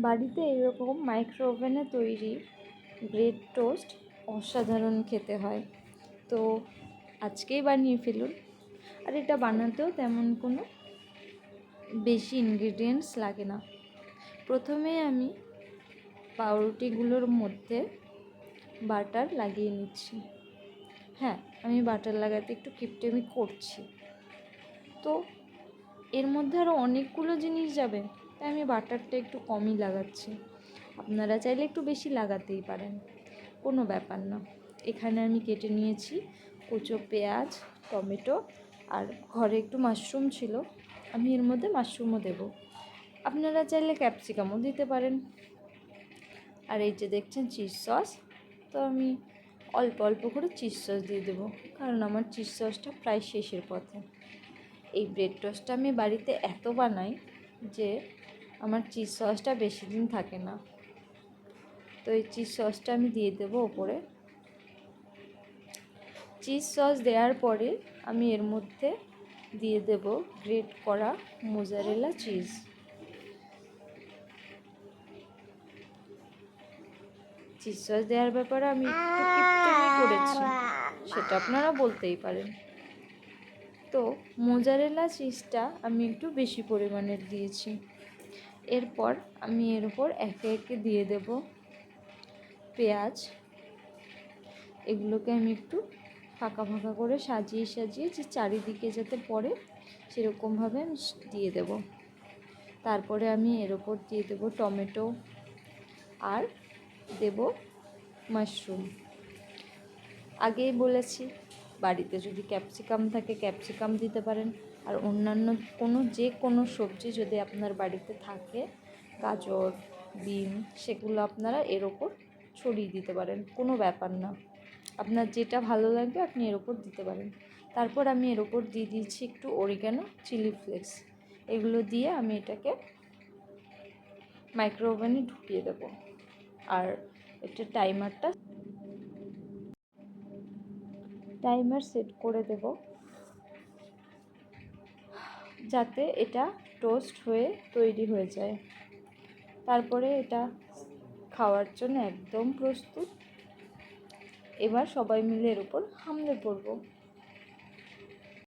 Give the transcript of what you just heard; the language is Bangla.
বাড়িতে এরকম মাইক্রো ওভেনে তৈরি ব্রেড টোস্ট অসাধারণ খেতে হয়। তো আজকেই বানিয়ে ফেলুন। আর এটা বানাতেও তেমন কোনো বেশি ইনগ্রিডিয়েন্টস লাগে না। প্রথমে আমি পাউরুটিগুলোর মধ্যে বাটার লাগিয়ে নিচ্ছি। হ্যাঁ, আমি বাটার লাগাতে একটু কিপটেমি করছি। তো এর মধ্যে আরও অনেকগুলো জিনিস যাবে, তাই আমি বাটারটা একটু কমই লাগাচ্ছি। আপনারা চাইলে একটু বেশি লাগাতেই পারেন, কোনো ব্যাপার না। এখানে আমি কেটে নিয়েছি কুচো পেঁয়াজ, টমেটো, আর ঘরে একটু মাশরুম ছিল, আমি এর মধ্যে মাশরুমও দেব। আপনারা চাইলে ক্যাপসিকামও দিতে পারেন। আর এই যে দেখছেন চিজ সস, তো আমি অল্প অল্প করে চিজ সস দিয়ে দেবো, কারণ আমার চিজ সসটা প্রায় শেষের পথে। এই ব্রেড টোস্টটা আমি বাড়িতে এত বানাই যে আমার চিজ সসটা বেশি দিন থাকে না। তো এই চিজ সসটা আমি দিয়ে দেবো ওপরে। চিজ সস দেওয়ার পরে আমি এর মধ্যে দিয়ে দেব গ্রেট করা মোজারেলা চিজ। চিজ সস দেওয়ার ব্যাপারে আমি একটু কিপটেমি করেছি, সেটা আপনারা বলতেই পারেন। তো মোজারেলা চিজটা আমি একটু বেশি পরিমাণের দিয়েছি। এরপর আমি এর উপর একে একে দিয়ে দেব পেঁয়াজ। এগুলোকে আমি একটু ফাঁকা ফাঁকা করে সাজিয়ে সাজিয়ে যে চারিদিকে যাতে পড়ে সেরকমভাবে আমি দিয়ে দেব। তারপরে আমি এর ওপর দিয়ে দেব টমেটো আর দেব মাশরুম। আগেই বলেছি, বাড়িতে যদি ক্যাপসিকাম থাকে ক্যাপসিকাম দিতে পারেন। আর অন্যান্য কোনো সবজি যদি আপনার বাড়িতে থাকে, গাজর, বিন, সেগুলো আপনারা এর ওপর ছড়িয়ে দিতে পারেন, কোনো ব্যাপার না। আপনার যেটা ভালো লাগবে আপনি এর ওপর দিতে পারেন। তারপর আমি এর ওপর দিয়ে দিয়েছি একটু অরিগ্যানো, চিলি ফ্লেক্স। এগুলো দিয়ে আমি এটাকে মাইক্রো ওভেনে ঢুকিয়ে দেবো। আর এটা টাইমার সেট করে দেব, যাতে এটা টোস্ট হয়ে তৈরি হয়ে যায়। তারপরে এটা খাওয়ার জন্য একদম প্রস্তুত। এবার সবাই মিলে এর উপর হামলে পড়ব।